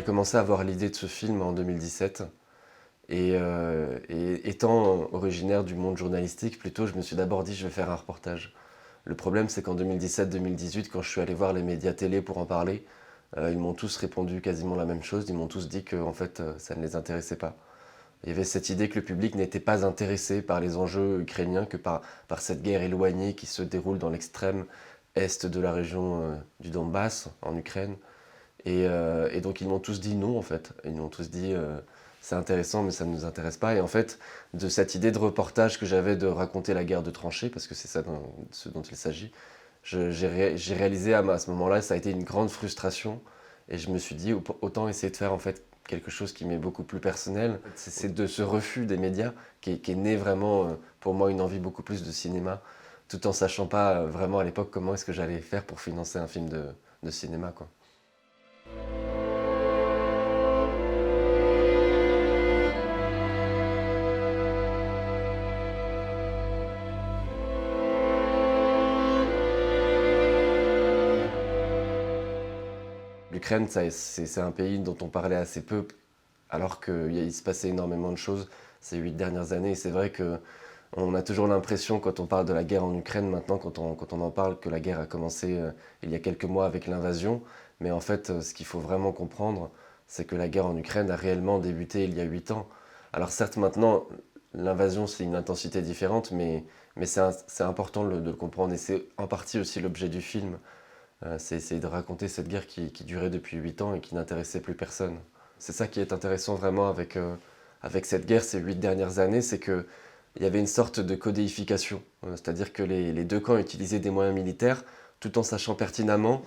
commencé à avoir l'idée de ce film en 2017. Et étant originaire du monde journalistique, plutôt, je me suis d'abord dit, je vais faire un reportage. Le problème, c'est qu'en 2017-2018, quand je suis allé voir les médias télé pour en parler, ils m'ont tous répondu quasiment la même chose. Ils m'ont tous dit que en fait, ça ne les intéressait pas. Il y avait cette idée que le public n'était pas intéressé par les enjeux ukrainiens, que par cette guerre éloignée qui se déroule dans l'extrême est de la région du Donbass, en Ukraine. Et donc ils m'ont tous dit non en fait. Ils m'ont tous dit c'est intéressant mais ça ne nous intéresse pas. Et en fait, de cette idée de reportage que j'avais de raconter la guerre de tranchées, parce que c'est ça ce dont il s'agit, j'ai réalisé à ce moment-là, ça a été une grande frustration. Et je me suis dit autant essayer de faire en fait quelque chose qui m'est beaucoup plus personnel. C'est de ce refus des médias qui est né vraiment pour moi une envie beaucoup plus de cinéma, tout en sachant pas vraiment à l'époque comment est-ce que j'allais faire pour financer un film de cinéma, quoi. L'Ukraine, c'est un pays dont on parlait assez peu, alors qu'il se passait énormément de choses ces 8 dernières années. Et c'est vrai qu'on a toujours l'impression, quand on parle de la guerre en Ukraine maintenant, quand on en parle, que la guerre a commencé il y a quelques mois avec l'invasion. Mais en fait, ce qu'il faut vraiment comprendre, c'est que la guerre en Ukraine a réellement débuté il y a 8 ans. Alors certes, maintenant, l'invasion, c'est une intensité différente, mais c'est important de le comprendre. Et c'est en partie aussi l'objet du film. C'est essayer de raconter cette guerre qui durait depuis 8 ans et qui n'intéressait plus personne. C'est ça qui est intéressant vraiment avec cette guerre ces 8 dernières années, c'est qu'il y avait une sorte de codéification. C'est-à-dire que les deux camps utilisaient des moyens militaires tout en sachant pertinemment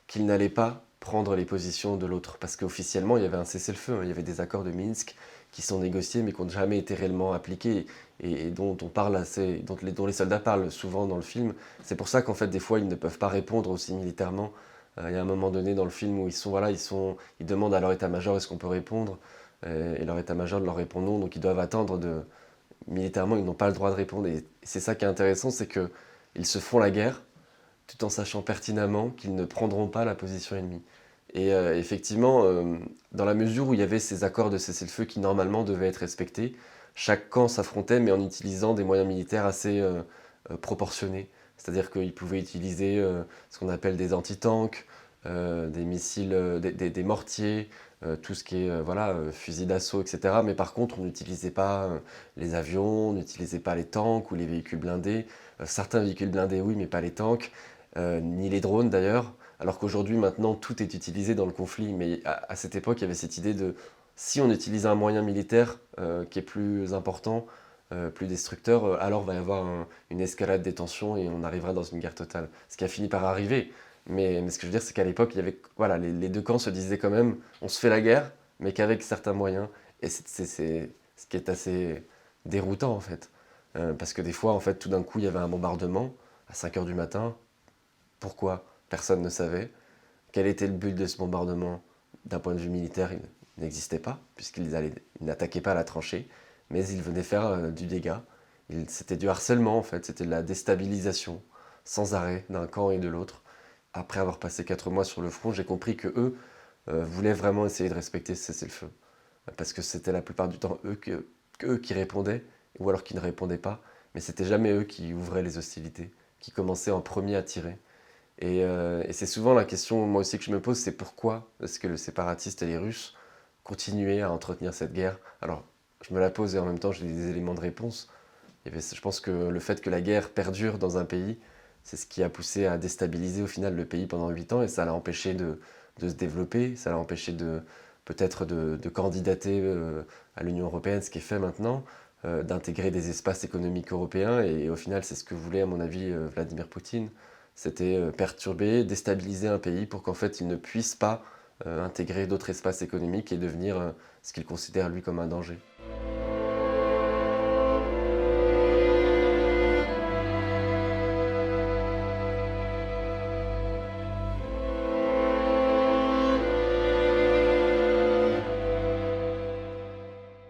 qu'ils n'allaient pas prendre les positions de l'autre. Parce qu'officiellement, il y avait un cessez-le-feu, il y avait des accords de Minsk qui sont négociés mais qui n'ont jamais été réellement appliqués et dont on parle assez, dont les soldats parlent souvent dans le film. C'est pour ça qu'en fait, des fois, ils ne peuvent pas répondre aussi militairement. Il y a un moment donné dans le film où ils demandent à leur état-major est-ce qu'on peut répondre, et leur état-major leur répond non, donc ils doivent attendre militairement, ils n'ont pas le droit de répondre. Et c'est ça qui est intéressant, c'est qu'ils se font la guerre tout en sachant pertinemment qu'ils ne prendront pas la position ennemie. Et effectivement, dans la mesure où il y avait ces accords de cessez-le-feu qui normalement devaient être respectés, chaque camp s'affrontait mais en utilisant des moyens militaires assez proportionnés. C'est-à-dire qu'ils pouvaient utiliser ce qu'on appelle des antitanks, des missiles, des mortiers, tout ce qui est voilà, fusil d'assaut, etc. Mais par contre, on n'utilisait pas les avions, on n'utilisait pas les tanks ou les véhicules blindés. Certains véhicules blindés, oui, mais pas les tanks, ni les drones d'ailleurs. Alors qu'aujourd'hui, maintenant, tout est utilisé dans le conflit. Mais à cette époque, il y avait cette idée de si on utilise un moyen militaire qui est plus important, plus destructeur, alors va y avoir une escalade des tensions et on arrivera dans une guerre totale. Ce qui a fini par arriver. Mais ce que je veux dire, c'est qu'à l'époque, il y avait, voilà, les deux camps se disaient quand même, on se fait la guerre, mais qu'avec certains moyens. Et c'est ce qui est assez déroutant en fait. Parce que des fois, en fait, tout d'un coup, il y avait un bombardement à 5 heures du matin. Pourquoi? Personne ne savait. Quel était le but de ce bombardement? D'un point de vue militaire, il n'existait pas, ils n'attaquaient pas la tranchée, mais ils venaient faire du dégât. C'était du harcèlement en fait, c'était de la déstabilisation sans arrêt d'un camp et de l'autre. Après avoir passé 4 mois sur le front, j'ai compris que eux voulaient vraiment essayer de respecter ce cessez-le-feu. Parce que c'était la plupart du temps eux qui répondaient, ou alors qui ne répondaient pas, mais c'était jamais eux qui ouvraient les hostilités, qui commençaient en premier à tirer. Et c'est souvent la question, moi aussi, que je me pose, c'est pourquoi est-ce que les séparatistes et les Russes continuaient à entretenir cette guerre? Alors, je me la pose et en même temps, j'ai des éléments de réponse. Je pense que le fait que la guerre perdure dans un pays, c'est ce qui a poussé à déstabiliser au final le pays pendant 8 ans et ça l'a empêché de se développer, ça l'a empêché peut-être de candidater à l'Union européenne, ce qui est fait maintenant, d'intégrer des espaces économiques européens et au final c'est ce que voulait à mon avis Vladimir Poutine. C'était perturber, déstabiliser un pays pour qu'en fait il ne puisse pas intégrer d'autres espaces économiques et devenir ce qu'il considère lui comme un danger.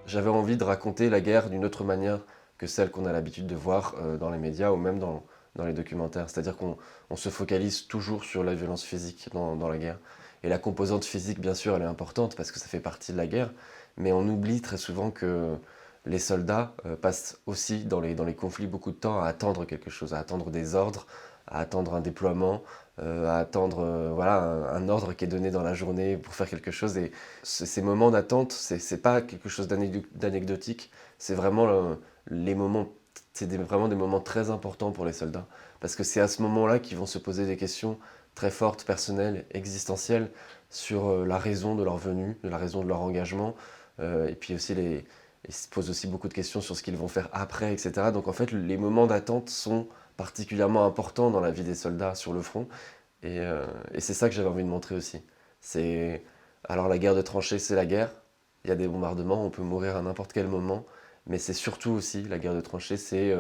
J'avais envie de raconter la guerre d'une autre manière que celle qu'on a l'habitude de voir dans les médias ou même dans les documentaires. C'est-à-dire qu'on se focalise toujours sur la violence physique dans la guerre. Et la composante physique, bien sûr, elle est importante parce que ça fait partie de la guerre, mais on oublie très souvent que les soldats passent aussi dans les conflits beaucoup de temps à attendre quelque chose, à attendre des ordres, à attendre un déploiement, à attendre voilà, un ordre qui est donné dans la journée pour faire quelque chose. Et ces moments d'attente, c'est pas quelque chose d'anecdotique, c'est vraiment les moments, vraiment des moments très importants pour les soldats. Parce que c'est à ce moment-là qu'ils vont se poser des questions très fortes, personnelles, existentielles, sur la raison de leur venue, de la raison de leur engagement, et puis aussi ils se posent aussi beaucoup de questions sur ce qu'ils vont faire après, etc. Donc en fait, les moments d'attente sont particulièrement importants dans la vie des soldats sur le front, et c'est ça que j'avais envie de montrer aussi. C'est alors la guerre de tranchées, c'est la guerre. Il y a des bombardements, on peut mourir à n'importe quel moment, mais c'est surtout aussi la guerre de tranchées, c'est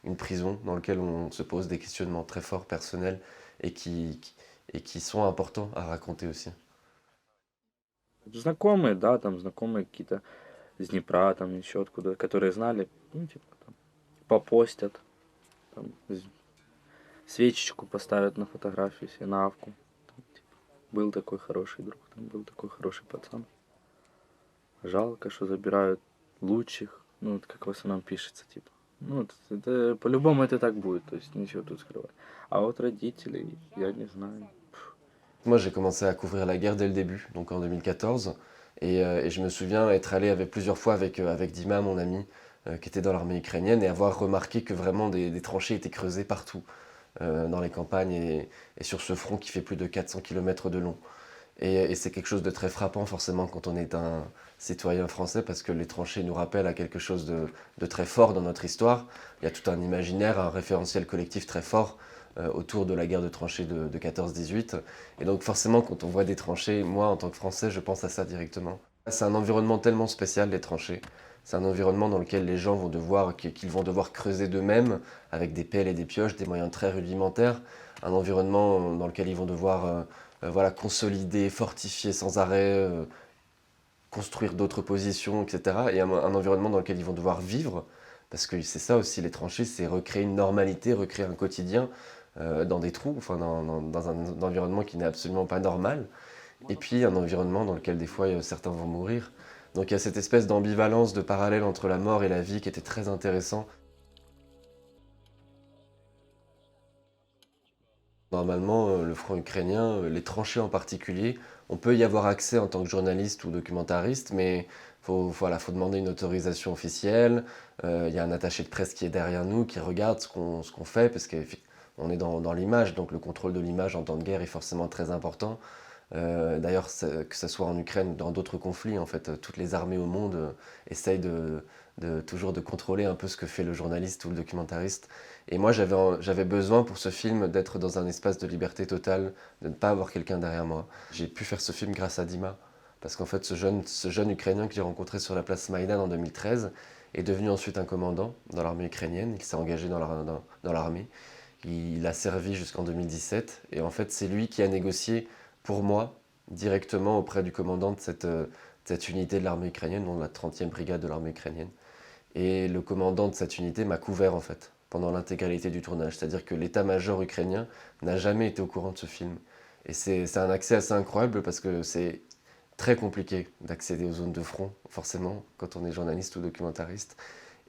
une prison dans laquelle on se pose des questionnements très forts, personnels, et et qui sont importants à raconter aussi. Знакомые, да, там знакомые какие-то из Днепра, там еще откуда, которые знали, ну, типа, там, попостят, там, свечечку поставят на фотографию себе, на авку. Там, типа, был такой хороший друг, там был такой хороший пацан. Жалко, что забирают лучших, ну, вот как в основном пишется, типа. Ну, вот это по-любому это так будет, то есть ничего тут скрывать. А вот родителей, я не знаю. Moi, j'ai commencé à couvrir la guerre dès le début, donc en 2014. Et je me souviens être allé plusieurs fois avec Dima, mon ami, qui était dans l'armée ukrainienne, et avoir remarqué que vraiment des tranchées étaient creusées partout, dans les campagnes et sur ce front qui fait plus de 400 km de long. Et c'est quelque chose de très frappant, forcément, quand on est un citoyen français, parce que les tranchées nous rappellent à quelque chose de très fort dans notre histoire. Il y a tout un imaginaire, un référentiel collectif très fort autour de la guerre de tranchées de 14-18. Et donc forcément, quand on voit des tranchées, moi, en tant que Français, je pense à ça directement. C'est un environnement tellement spécial, les tranchées. C'est un environnement dans lequel les gens qu'ils vont devoir creuser d'eux-mêmes, avec des pelles et des pioches, des moyens très rudimentaires. Un environnement dans lequel ils vont devoir voilà, consolider, fortifier sans arrêt, construire d'autres positions, etc. Et un environnement dans lequel ils vont devoir vivre, parce que c'est ça aussi les tranchées, c'est recréer une normalité, recréer un quotidien dans des trous, enfin dans un environnement qui n'est absolument pas normal, et puis un environnement dans lequel des fois certains vont mourir. Donc il y a cette espèce d'ambivalence, de parallèle entre la mort et la vie qui était très intéressant. Normalement, le front ukrainien, les tranchées en particulier, on peut y avoir accès en tant que journaliste ou documentariste, mais voilà, faut demander une autorisation officielle. Il y a un attaché de presse qui est derrière nous, qui regarde ce qu'on fait, parce qu'on est dans l'image, donc le contrôle de l'image en temps de guerre est forcément très important. D'ailleurs, que ce soit en Ukraine ou dans d'autres conflits, en fait, toutes les armées au monde essayent toujours de contrôler un peu ce que fait le journaliste ou le documentariste. Et moi, j'avais besoin pour ce film d'être dans un espace de liberté totale, de ne pas avoir quelqu'un derrière moi. J'ai pu faire ce film grâce à Dima, parce qu'en fait, ce jeune Ukrainien que j'ai rencontré sur la place Maïdan en 2013 est devenu ensuite un commandant dans l'armée ukrainienne. Il s'est engagé dans l'armée. Il a servi jusqu'en 2017. Et en fait, c'est lui qui a négocié pour moi directement auprès du commandant de cette unité de l'armée ukrainienne, dont la 30e brigade de l'armée ukrainienne. Et le commandant de cette unité m'a couvert en fait pendant l'intégralité du tournage. C'est-à-dire que l'état-major ukrainien n'a jamais été au courant de ce film. Et c'est un accès assez incroyable parce que c'est très compliqué d'accéder aux zones de front, forcément, quand on est journaliste ou documentariste.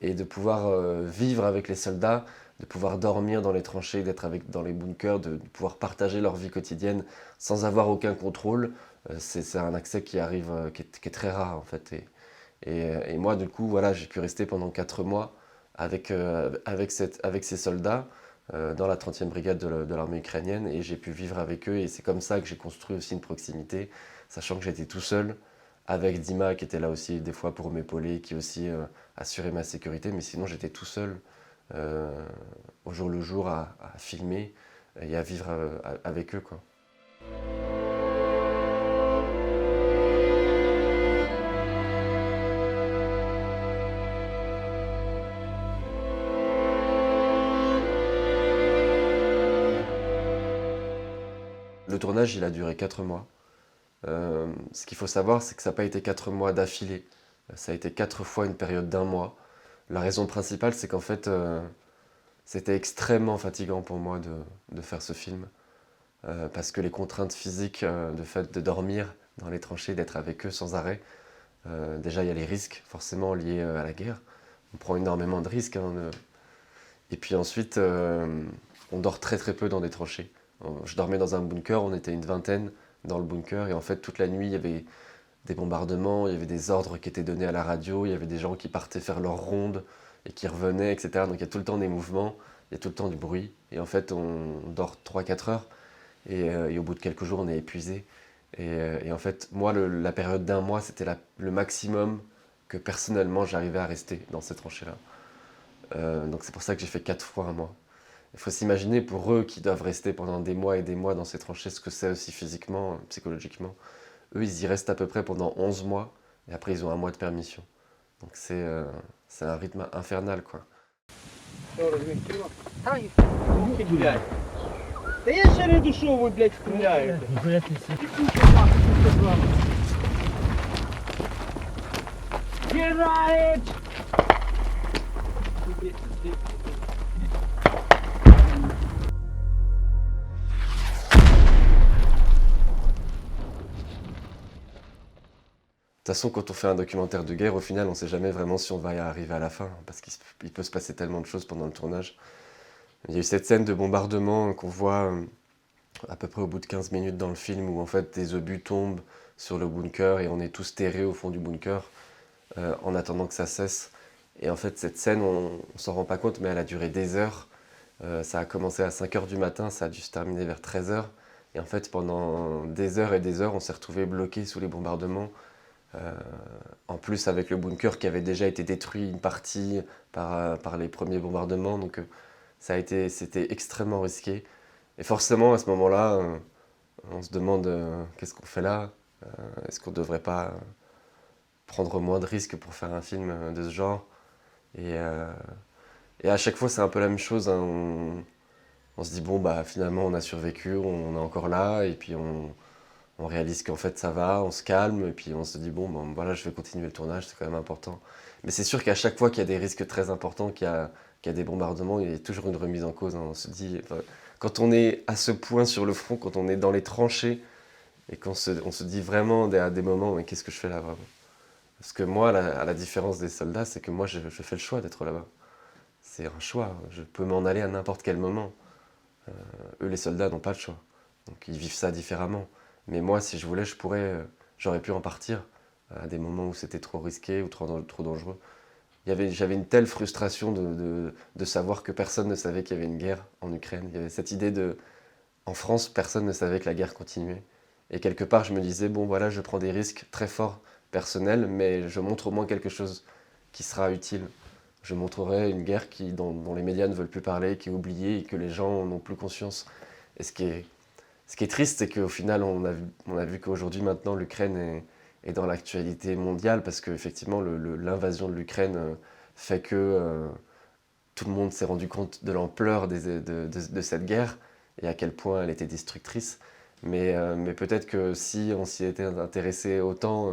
Et de pouvoir vivre avec les soldats, de pouvoir dormir dans les tranchées, d'être dans les bunkers, de pouvoir partager leur vie quotidienne sans avoir aucun contrôle, c'est un accès qui arrive, qui est très rare en fait. Et moi, du coup, voilà, j'ai pu rester pendant 4 mois avec ces soldats dans la 30e brigade de l'armée ukrainienne, et j'ai pu vivre avec eux, et c'est comme ça que j'ai construit aussi une proximité, sachant que j'étais tout seul, avec Dima qui était là aussi des fois pour m'épauler, qui aussi assurait ma sécurité, mais sinon j'étais tout seul euh, au jour le jour à filmer et à vivre avec eux, quoi. Le tournage, il a duré 4 mois. Ce qu'il faut savoir, c'est que ça n'a pas été 4 mois d'affilée. Ça a été 4 fois une période d'un mois. La raison principale, c'est qu'en fait, c'était extrêmement fatigant pour moi de faire ce film. parce que les contraintes physiques, de fait de dormir dans les tranchées, d'être avec eux sans arrêt, déjà il y a les risques forcément liés à la guerre. On prend énormément de risques, hein, et puis ensuite, on dort très très peu dans des tranchées. Je dormais dans un bunker, on était une vingtaine dans le bunker, et en fait toute la nuit il y avait des bombardements, il y avait des ordres qui étaient donnés à la radio, il y avait des gens qui partaient faire leur ronde et qui revenaient, etc. Donc il y a tout le temps des mouvements, il y a tout le temps du bruit. Et en fait, on dort 3 4 heures et au bout de quelques jours, on est épuisé. Et en fait, moi, la période d'un mois, c'était le maximum que personnellement j'arrivais à rester dans ces tranchées-là. Donc c'est pour ça que j'ai fait 4 fois un mois. Il faut s'imaginer pour eux qui doivent rester pendant des mois et des mois dans ces tranchées, ce que c'est aussi physiquement, psychologiquement. Eux, ils y restent à peu près pendant 11 mois, et après, ils ont un mois de permission. Donc c'est un rythme infernal, quoi. Та я ще не дійшов, ви, блядь, стріляєте. Герает! De toute façon, quand on fait un documentaire de guerre, au final, on ne sait jamais vraiment si on va y arriver à la fin, parce qu'il peut se passer tellement de choses pendant le tournage. Il y a eu cette scène de bombardement qu'on voit à peu près au bout de 15 minutes dans le film, où en fait des obus tombent sur le bunker et on est tous terrés au fond du bunker en attendant que ça cesse. Et en fait, cette scène, on ne s'en rend pas compte, mais elle a duré des heures. Ça a commencé à 5 heures du matin, ça a dû se terminer vers 13 heures. Et en fait, pendant des heures et des heures, on s'est retrouvés bloqués sous les bombardements. En plus, avec le bunker qui avait déjà été détruit une partie par les premiers bombardements. Donc, c'était extrêmement risqué. Et forcément, à ce moment-là, on se demande qu'est-ce qu'on fait là? Est-ce qu'on ne devrait pas prendre moins de risques pour faire un film de ce genre? Et à chaque fois, c'est un peu la même chose, hein. On se dit, bon, bah, finalement, on a survécu, on est encore là, et puis on réalise qu'en fait, ça va, on se calme, et puis on se dit, bon, voilà, je vais continuer le tournage, c'est quand même important. Mais c'est sûr qu'à chaque fois qu'il y a des risques très importants, qu'il y a des bombardements, il y a toujours une remise en cause, hein. On se dit, enfin, quand on est à ce point sur le front, quand on est dans les tranchées, et on se dit vraiment à des moments, mais qu'est-ce que je fais là, vraiment? Parce que moi, à la différence des soldats, c'est que moi, je fais le choix d'être là-bas. C'est un choix, je peux m'en aller à n'importe quel moment. Eux, les soldats, n'ont pas le choix. Donc ils vivent ça différemment. Mais moi, si je voulais, j'aurais pu en partir à des moments où c'était trop risqué ou trop dangereux. J'avais une telle frustration de savoir que personne ne savait qu'il y avait une guerre en Ukraine. Il y avait cette idée en France, personne ne savait que la guerre continuait. Et quelque part, je me disais, bon voilà, je prends des risques très forts personnels, mais je montre au moins quelque chose qui sera utile. Je montrerai une guerre dont les médias ne veulent plus parler, qui est oubliée et que les gens n'ont plus conscience. Et ce qui est triste, c'est qu'au final, on a vu qu'aujourd'hui, maintenant, l'Ukraine est dans l'actualité mondiale, parce qu'effectivement, l'invasion de l'Ukraine fait que tout le monde s'est rendu compte de l'ampleur de cette guerre et à quel point elle était destructrice. Mais peut-être que si on s'y était intéressé autant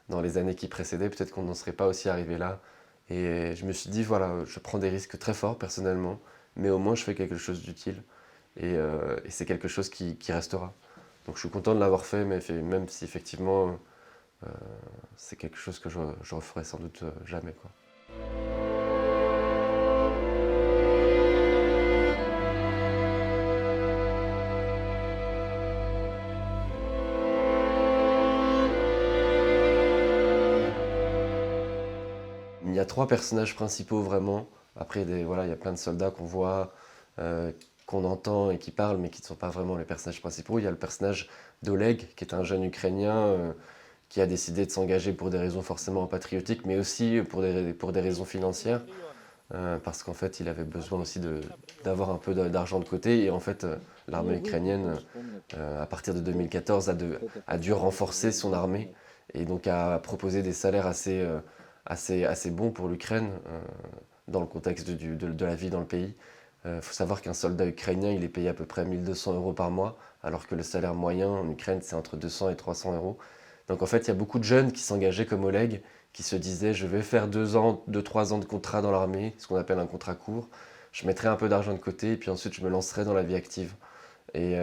dans les années qui précédaient, peut-être qu'on n'en serait pas aussi arrivé là. Et je me suis dit, voilà, je prends des risques très forts personnellement, mais au moins je fais quelque chose d'utile. Et c'est quelque chose qui restera. Donc je suis content de l'avoir fait, mais même si effectivement c'est quelque chose que je referai sans doute jamais, quoi. Il y a 3 personnages principaux vraiment. Après, voilà, il y a plein de soldats qu'on voit, qu'on entend et qui parlent, mais qui ne sont pas vraiment les personnages principaux. Il y a le personnage d'Oleg, qui est un jeune Ukrainien qui a décidé de s'engager pour des raisons forcément patriotiques, mais aussi pour des raisons financières, parce qu'en fait, il avait besoin aussi d'avoir un peu d'argent de côté. Et en fait, l'armée ukrainienne, à partir de 2014, a dû renforcer son armée et donc a proposé des salaires assez bons pour l'Ukraine dans le contexte de la vie dans le pays. Faut savoir qu'un soldat ukrainien, il est payé à peu près 1200 € par mois, alors que le salaire moyen en Ukraine, c'est entre 200 et 300 €. Donc en fait, il y a beaucoup de jeunes qui s'engageaient comme Oleg, qui se disaient, je vais faire 2-3 ans de contrat dans l'armée, ce qu'on appelle un contrat court, je mettrai un peu d'argent de côté, et puis ensuite je me lancerai dans la vie active. Et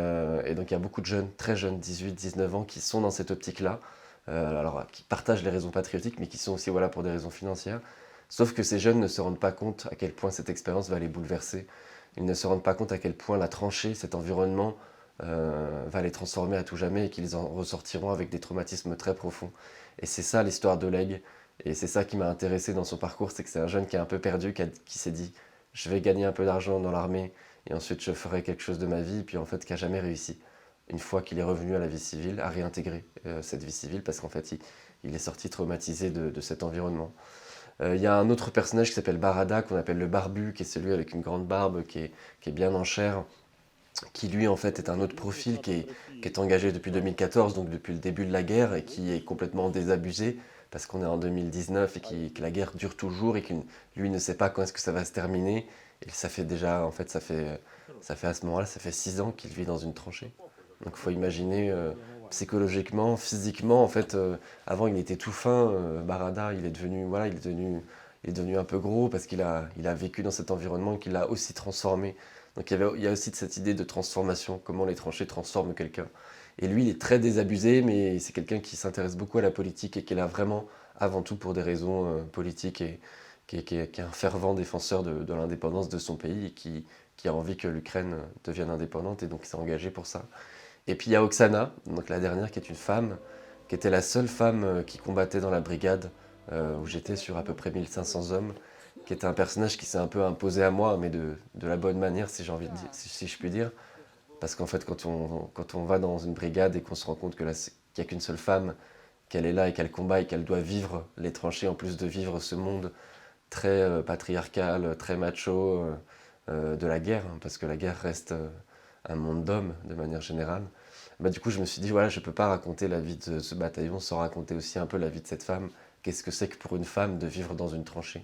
donc il y a beaucoup de jeunes, très jeunes, 18, 19 ans, qui sont dans cette optique-là, alors qui partagent les raisons patriotiques, mais qui sont aussi voilà, pour des raisons financières. Sauf que ces jeunes ne se rendent pas compte à quel point cette expérience va les bouleverser. Ils ne se rendent pas compte à quel point la tranchée, cet environnement, va les transformer à tout jamais et qu'ils en ressortiront avec des traumatismes très profonds. Et c'est ça l'histoire d'Oleg. Et c'est ça qui m'a intéressé dans son parcours, c'est que c'est un jeune qui est un peu perdu, qui s'est dit je vais gagner un peu d'argent dans l'armée et ensuite je ferai quelque chose de ma vie, et puis en fait qui n'a jamais réussi. Une fois qu'il est revenu à la vie civile, à réintégrer cette vie civile, parce qu'en fait il est sorti traumatisé de cet environnement. Il y a un autre personnage qui s'appelle Barada, qu'on appelle le barbu, qui est celui avec une grande barbe, qui est bien en chair, qui lui en fait est un autre profil, qui est engagé depuis 2014, donc depuis le début de la guerre, et qui est complètement désabusé, parce qu'on est en 2019 et que la guerre dure toujours, et que lui ne sait pas quand est-ce que ça va se terminer. Et ça fait déjà, en fait, ça fait à ce moment-là, ça fait 6 ans qu'il vit dans une tranchée. Donc il faut imaginer psychologiquement, physiquement, en fait, avant il était tout fin, Barada, il est devenu, voilà, il est devenu un peu gros parce il a vécu dans cet environnement qui l'a aussi transformé. Donc il y a aussi de cette idée de transformation, comment les tranchées transforment quelqu'un. Et lui, il est très désabusé, mais c'est quelqu'un qui s'intéresse beaucoup à la politique et qui est là vraiment avant tout pour des raisons politiques et qui est un fervent défenseur de l'indépendance de son pays et qui a envie que l'Ukraine devienne indépendante et donc il s'est engagé pour ça. Et puis il y a Oksana, donc la dernière, qui est une femme, qui était la seule femme qui combattait dans la brigade où j'étais sur à peu près 1500 hommes, qui était un personnage qui s'est un peu imposé à moi, mais de la bonne manière, si j'ai envie de dire, si je puis dire. Parce qu'en fait, quand on va dans une brigade et qu'on se rend compte qu'il n'y a qu'une seule femme, qu'elle est là et qu'elle combat et qu'elle doit vivre les tranchées, en plus de vivre ce monde très patriarcal, très macho de la guerre, hein, parce que la guerre reste un monde d'hommes de manière générale. Bah, du coup, je me suis dit, voilà, je ne peux pas raconter la vie de ce bataillon sans raconter aussi un peu la vie de cette femme. Qu'est-ce que c'est que pour une femme de vivre dans une tranchée?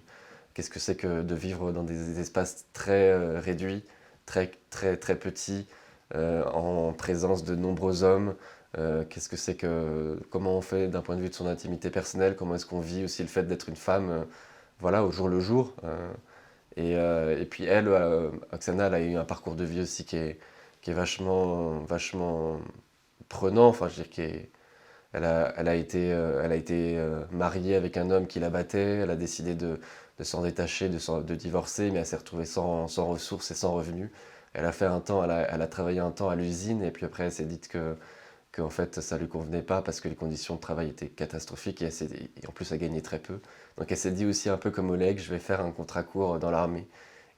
Qu'est-ce que c'est que de vivre dans des espaces très réduits, très, très, très petits, en présence de nombreux hommes? Qu'est-ce que c'est que, comment on fait d'un point de vue de son intimité personnelle? Comment est-ce qu'on vit aussi le fait d'être une femme, voilà, au jour le jour? Et puis elle, Oksana, elle a eu un parcours de vie aussi qui est vachement, vachement prenant. Enfin, je veux dire, elle a été mariée avec un homme qui la battait. Elle a décidé de s'en détacher, de divorcer, mais elle s'est retrouvée sans ressources et sans revenus. Elle a fait un temps, elle a travaillé un temps à l'usine, et puis après, elle s'est dit que en fait, ça lui convenait pas parce que les conditions de travail étaient catastrophiques et en plus, elle gagnait très peu. Donc, elle s'est dit aussi un peu comme Oleg, je vais faire un contrat court dans l'armée.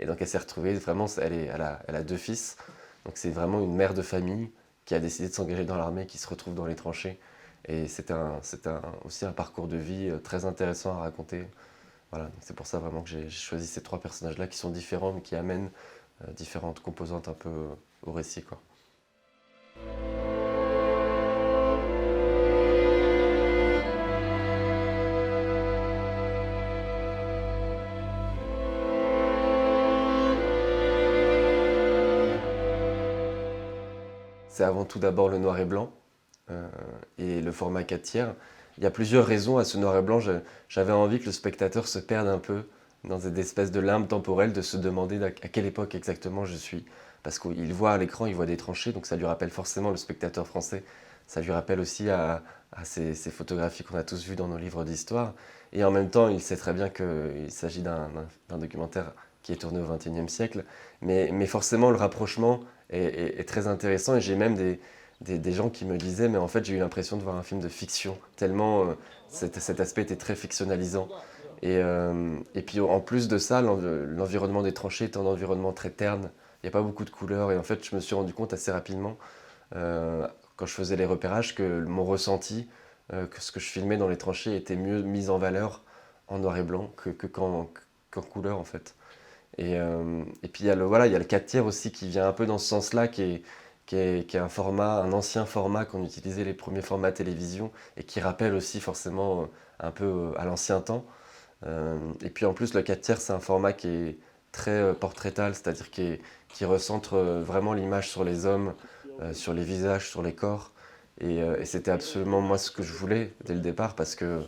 Et donc, elle s'est retrouvée vraiment, elle a 2 fils. Donc, c'est vraiment une mère de famille qui a décidé de s'engager dans l'armée, qui se retrouve dans les tranchées. Et aussi un parcours de vie très intéressant à raconter. Voilà, c'est pour ça vraiment que j'ai choisi ces 3 personnages-là qui sont différents, mais qui amènent différentes composantes un peu au récit, quoi. C'est avant tout d'abord le noir et blanc euh, et le format 4 tiers. Il y a plusieurs raisons à ce noir et blanc. J'avais envie que le spectateur se perde un peu dans cette espèce de limbe temporelle, de se demander à quelle époque exactement je suis. Parce qu'il voit à l'écran, il voit des tranchées, donc ça lui rappelle forcément le spectateur français. Ça lui rappelle aussi à ces photographies qu'on a tous vues dans nos livres d'histoire. Et en même temps, il sait très bien qu'il s'agit d'un documentaire qui est tourné au XXIe siècle. Mais forcément, le rapprochement est très intéressant. Et j'ai même des gens qui me disaient, mais en fait, j'ai eu l'impression de voir un film de fiction, tellement cet aspect était très fictionnalisant. Et puis en plus de ça, l'environnement des tranchées est un environnement très terne. Il n'y a pas beaucoup de couleurs. Et en fait, je me suis rendu compte assez rapidement, quand je faisais les repérages, que mon ressenti, que ce que je filmais dans les tranchées était mieux mis en valeur en noir et blanc qu'en couleur, en fait. Et puis voilà, il y a le 4 tiers aussi qui vient un peu dans ce sens-là, qui est un ancien format qu'on utilisait les premiers formats télévision et qui rappelle aussi forcément un peu à l'ancien temps. Et puis en plus, le 4 tiers, c'est un format qui est très portrait-al, c'est-à-dire qui recentre vraiment l'image sur les hommes, sur les visages, sur les corps. Et c'était absolument moi ce que je voulais dès le départ, parce que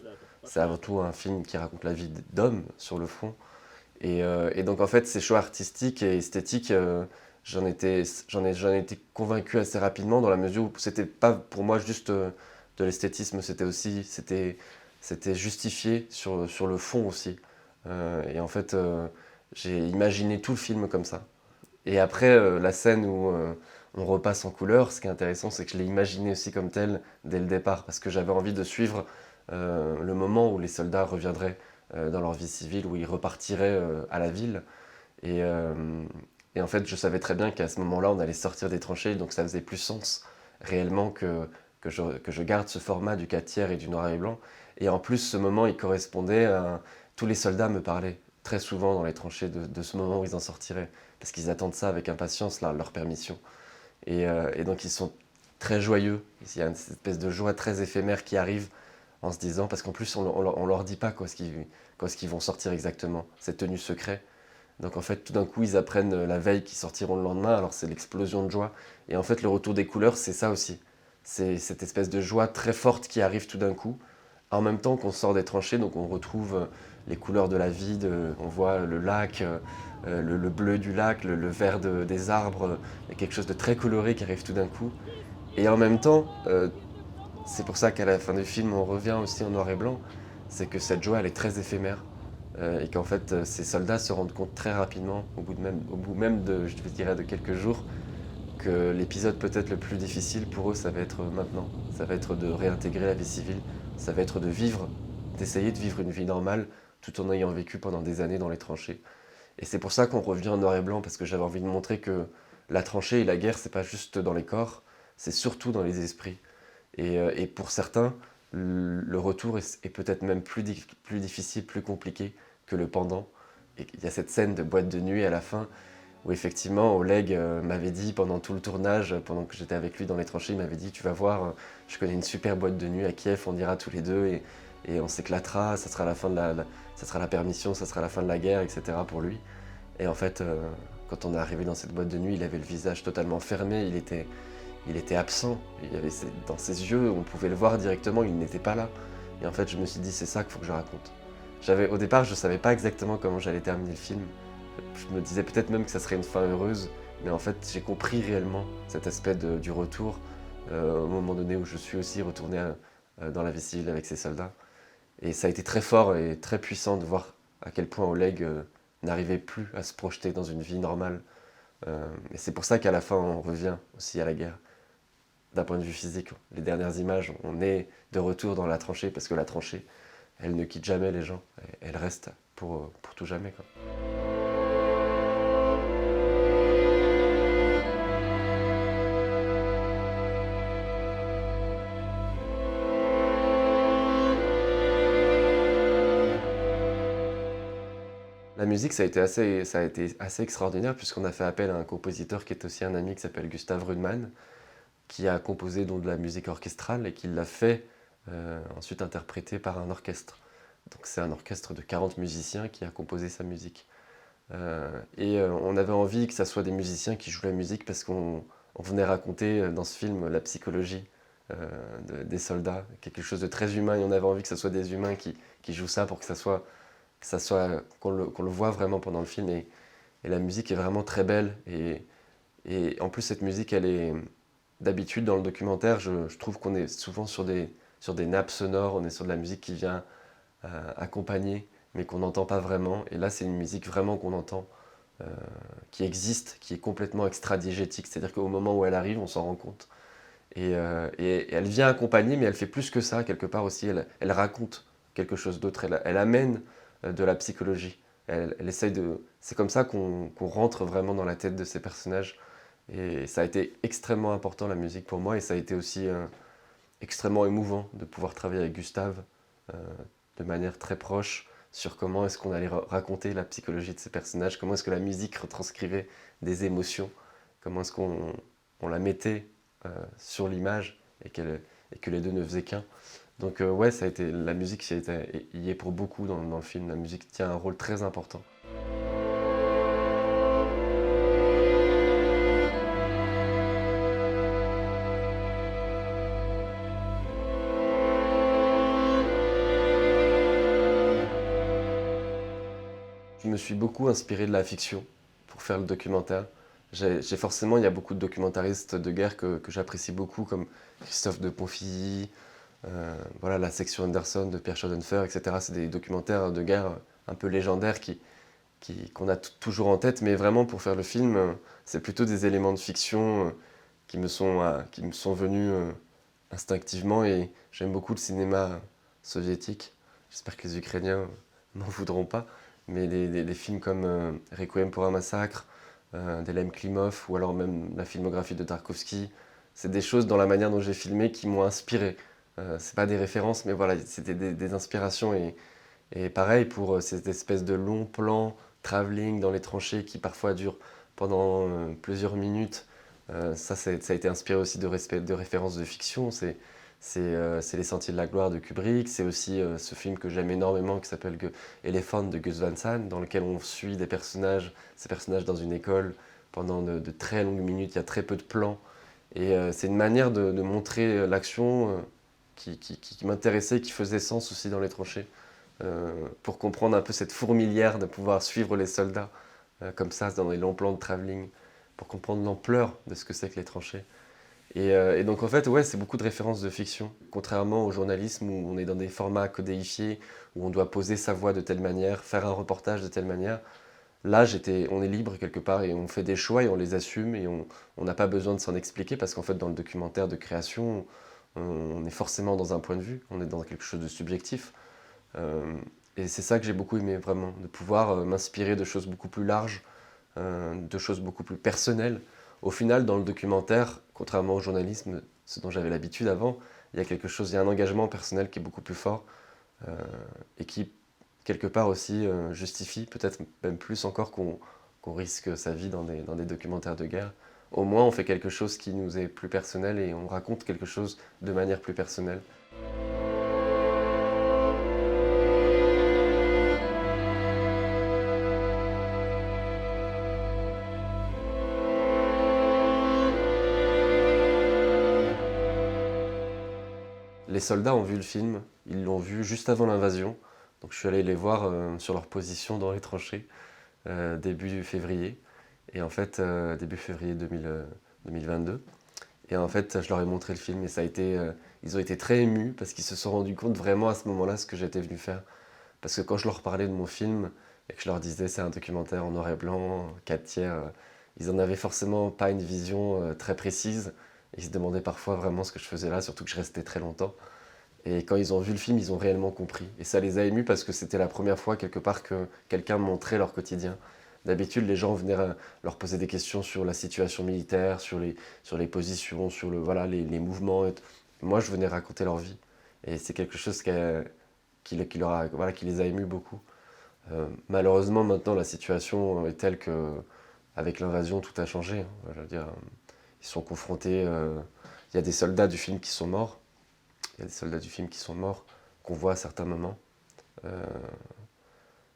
c'est avant tout un film qui raconte la vie d'hommes sur le fond. Et donc en fait, ces choix artistiques et esthétiques, j'en ai été convaincu assez rapidement dans la mesure où c'était pas pour moi juste de l'esthétisme, c'était justifié sur le fond aussi. Et en fait, j'ai imaginé tout le film comme ça. Et après, la scène où on repasse en couleur, ce qui est intéressant, c'est que je l'ai imaginé aussi comme tel dès le départ, parce que j'avais envie de suivre le moment où les soldats reviendraient dans leur vie civile, où ils repartiraient à la ville. Et, euh, et en fait, je savais très bien qu'à ce moment-là, on allait sortir des tranchées, donc ça faisait plus sens réellement que je garde ce format du 4 tiers et du noir et blanc. Et en plus, ce moment, il correspondait à... Tous les soldats me parlaient très souvent dans les tranchées de ce moment où ils en sortiraient, parce qu'ils attendent ça avec impatience, là, leur permission. Et donc, ils sont très joyeux. Il y a une espèce de joie très éphémère qui arrive en se disant, parce qu'en plus, on leur dit pas quoi ce qu'ils vont sortir exactement, c'est tenu secret. Donc en fait, tout d'un coup, ils apprennent la veille qu'ils sortiront le lendemain, alors c'est l'explosion de joie. Et en fait, le retour des couleurs, c'est ça aussi. C'est cette espèce de joie très forte qui arrive tout d'un coup, en même temps qu'on sort des tranchées, donc on retrouve les couleurs de la vie, on voit le lac, le bleu du lac, le vert des arbres, il y a quelque chose de très coloré qui arrive tout d'un coup. Et en même temps, c'est pour ça qu'à la fin du film, on revient aussi en noir et blanc, c'est que cette joie, elle est très éphémère. Et qu'en fait, ces soldats se rendent compte très rapidement, au bout même de, je dirais, de quelques jours, que l'épisode peut-être le plus difficile pour eux, ça va être maintenant. Ça va être de réintégrer la vie civile, ça va être de vivre, d'essayer de vivre une vie normale, tout en ayant vécu pendant des années dans les tranchées. Et c'est pour ça qu'on revient en noir et blanc, parce que j'avais envie de montrer que la tranchée et la guerre, c'est pas juste dans les corps, c'est surtout dans les esprits. Et pour certains, le retour est peut-être même plus difficile, plus compliqué que le pendant. Et il y a cette scène de boîte de nuit à la fin où effectivement Oleg m'avait dit pendant tout le tournage, pendant que j'étais avec lui dans les tranchées, il m'avait dit tu vas voir, je connais une super boîte de nuit à Kiev, on ira tous les deux et on s'éclatera, ça sera la fin de ça sera la permission, ça sera la fin de la guerre, etc. pour lui. Et en fait, quand on est arrivé dans cette boîte de nuit, il avait le visage totalement fermé, il était absent. Il y avait dans ses yeux, on pouvait le voir directement, il n'était pas là. Et en fait, je me suis dit, c'est ça qu'il faut que je raconte. Au départ, je ne savais pas exactement comment j'allais terminer le film. Je me disais peut-être même que ça serait une fin heureuse, mais en fait, j'ai compris réellement cet aspect du retour au moment donné où je suis aussi retourné dans la vie civile avec ces soldats. Et ça a été très fort et très puissant de voir à quel point Oleg n'arrivait plus à se projeter dans une vie normale. Et c'est pour ça qu'à la fin, on revient aussi à la guerre. D'un point de vue physique, les dernières images, on est de retour dans la tranchée parce que la tranchée, elle ne quitte jamais les gens, elle reste pour tout jamais, quoi. La musique, ça a été assez extraordinaire puisqu'on a fait appel à un compositeur qui est aussi un ami qui s'appelle Gustav Rudman, qui a composé donc de la musique orchestrale et qui l'a fait ensuite interpréter par un orchestre. Donc c'est un orchestre de 40 musiciens qui a composé sa musique. On avait envie que ça soit des musiciens qui jouent la musique parce on venait raconter dans ce film la psychologie des soldats, quelque chose de très humain, et on avait envie que ce soit des humains qui jouent ça pour que qu'on le voit vraiment pendant le film. Et la musique est vraiment très belle. Et en plus, cette musique, elle est d'habitude dans le documentaire, je trouve qu'on est souvent sur des nappes sonores, on est sur de la musique qui vient accompagner, mais qu'on n'entend pas vraiment. Et là, c'est une musique vraiment qu'on entend, euh, qui existe, qui est complètement extra-diégétique. C'est-à-dire qu'au moment où elle arrive, on s'en rend compte. Et elle vient accompagner, mais elle fait plus que ça, quelque part aussi. Elle raconte quelque chose d'autre, elle amène de la psychologie. Elle essaye de... C'est comme ça qu'on rentre vraiment dans la tête de ces personnages. Et ça a été extrêmement important, la musique, pour moi, et ça a été aussi extrêmement émouvant de pouvoir travailler avec Gustave euh, de manière très proche sur comment est-ce qu'on allait raconter la psychologie de ces personnages, comment est-ce que la musique retranscrivait des émotions, comment est-ce qu'on la mettait sur l'image et que les deux ne faisaient qu'un. Donc ouais, ça a été, la musique y est pour beaucoup dans le film, la musique tient un rôle très important. Je me suis beaucoup inspiré de la fiction pour faire le documentaire. Forcément, il y a beaucoup de documentaristes de guerre que j'apprécie beaucoup, comme Christophe de Ponfilly, voilà, la section Anderson de Pierre Schoenhofer, etc. C'est des documentaires de guerre un peu légendaires qu'on a toujours en tête, mais vraiment pour faire le film, c'est plutôt des éléments de fiction qui me sont venus instinctivement, et j'aime beaucoup le cinéma soviétique. J'espère que les Ukrainiens n'en voudront pas, mais des films comme Requiem pour un massacre, d'Elem Klimov, ou alors même la filmographie de Tarkovsky, c'est des choses dans la manière dont j'ai filmé qui m'ont inspiré. C'est pas des références, mais voilà, c'était des inspirations, et pareil pour cette espèce de long plan travelling dans les tranchées qui parfois durent pendant plusieurs minutes. Ça a été inspiré aussi de références de fiction. C'est Les Sentiers de la Gloire de Kubrick. C'est aussi ce film que j'aime énormément qui s'appelle Elephant de Gus Van Sant, dans lequel on suit ces personnages dans une école pendant de très longues minutes. Il y a très peu de plans. Et c'est une manière de montrer l'action qui m'intéressait, qui faisait sens aussi dans les tranchées. Pour comprendre un peu cette fourmilière de pouvoir suivre les soldats comme ça dans les longs plans de travelling, pour comprendre l'ampleur de ce que c'est que les tranchées. Et donc en fait, ouais, c'est beaucoup de références de fiction, contrairement au journalisme où on est dans des formats codéifiés, où on doit poser sa voix de telle manière, faire un reportage de telle manière. Là, on est libre quelque part et on fait des choix et on les assume, et on n'a pas besoin de s'en expliquer parce qu'en fait, dans le documentaire de création, on est forcément dans un point de vue, on est dans quelque chose de subjectif. Euh, et c'est ça que j'ai beaucoup aimé vraiment, de pouvoir m'inspirer de choses beaucoup plus larges, de choses beaucoup plus personnelles. Au final, dans le documentaire, contrairement au journalisme, ce dont j'avais l'habitude avant, il y a un engagement personnel qui est beaucoup plus fort, euh, et qui, quelque part aussi, justifie, peut-être même plus encore qu'on risque sa vie dans des documentaires de guerre. Au moins, on fait quelque chose qui nous est plus personnel et on raconte quelque chose de manière plus personnelle. Les soldats ont vu le film, ils l'ont vu juste avant l'invasion. Donc je suis allé les voir sur leur position dans les tranchées début février. Et en fait, début février 2022. Et en fait, je leur ai montré le film et ils ont été très émus parce qu'ils se sont rendus compte vraiment à ce moment-là ce que j'étais venu faire. Parce que quand je leur parlais de mon film et que je leur disais c'est un documentaire en noir et blanc, 4 tiers, ils en avaient forcément pas une vision très précise. Ils se demandaient parfois vraiment ce que je faisais là, surtout que je restais très longtemps. Et quand ils ont vu le film, ils ont réellement compris. Et ça les a émus parce que c'était la première fois quelque part que quelqu'un montrait leur quotidien. D'habitude, les gens venaient leur poser des questions sur la situation militaire, sur les positions, sur voilà, les mouvements. Moi, je venais raconter leur vie. Et c'est quelque chose qui les a émus beaucoup. Malheureusement, maintenant, la situation est telle que, avec l'invasion, tout a changé, hein. Je veux dire, ils sont confrontés. Il y a des soldats du film qui sont morts. Il y a des soldats du film qui sont morts, qu'on voit à certains moments. Euh,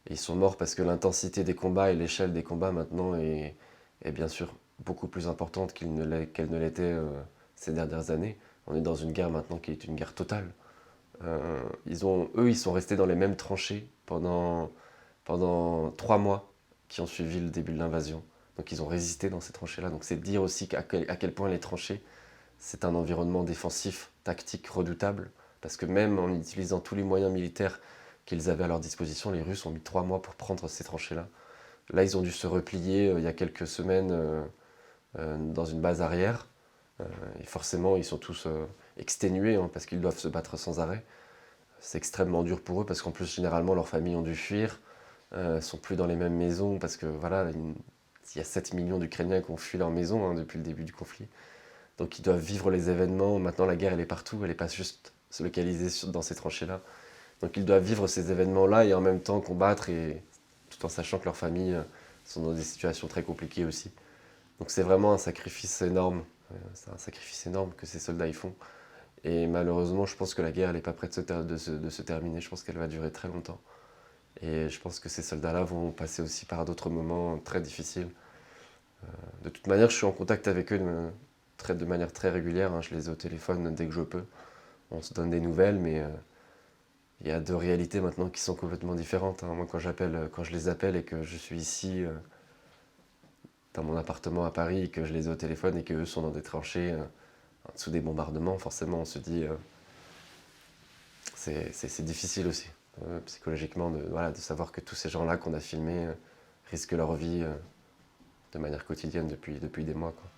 et ils sont morts parce que l'intensité des combats et l'échelle des combats maintenant est bien sûr beaucoup plus importante qu'elle ne l'était ces dernières années. On est dans une guerre maintenant qui est une guerre totale. Ils sont restés dans les mêmes tranchées pendant 3 mois qui ont suivi le début de l'invasion. Donc ils ont résisté dans ces tranchées-là. Donc c'est dire aussi à quel point les tranchées, c'est un environnement défensif, tactique redoutable. Parce que même en utilisant tous les moyens militaires qu'ils avaient à leur disposition, les Russes ont mis 3 mois pour prendre ces tranchées-là. Là, ils ont dû se replier il y a quelques semaines dans une base arrière. Et forcément, ils sont tous exténués hein, parce qu'ils doivent se battre sans arrêt. C'est extrêmement dur pour eux parce qu'en plus, généralement, leurs familles ont dû fuir, sont plus dans les mêmes maisons parce que voilà, il y a 7 millions d'Ukrainiens qui ont fui leur maison hein, depuis le début du conflit. Donc ils doivent vivre les événements. Maintenant, la guerre, elle est partout. Elle n'est pas juste se localiser dans ces tranchées-là. Donc ils doivent vivre ces événements-là et en même temps combattre, et tout en sachant que leurs familles sont dans des situations très compliquées aussi. Donc c'est vraiment un sacrifice énorme. C'est un sacrifice énorme que ces soldats y font. Et malheureusement, je pense que la guerre, elle n'est pas prête de se terminer. Je pense qu'elle va durer très longtemps. Et je pense que ces soldats-là vont passer aussi par d'autres moments très difficiles. De toute manière, je suis en contact avec eux de manière très régulière. Hein. Je les ai au téléphone dès que je peux. On se donne des nouvelles, mais il y a deux réalités maintenant qui sont complètement différentes. Hein. Moi, quand je les appelle et que je suis ici, dans mon appartement à Paris et que je les ai au téléphone et qu'eux sont dans des tranchées en dessous des bombardements, forcément on se dit c'est difficile aussi psychologiquement de savoir que tous ces gens-là qu'on a filmés risquent leur vie de manière quotidienne depuis des mois, quoi.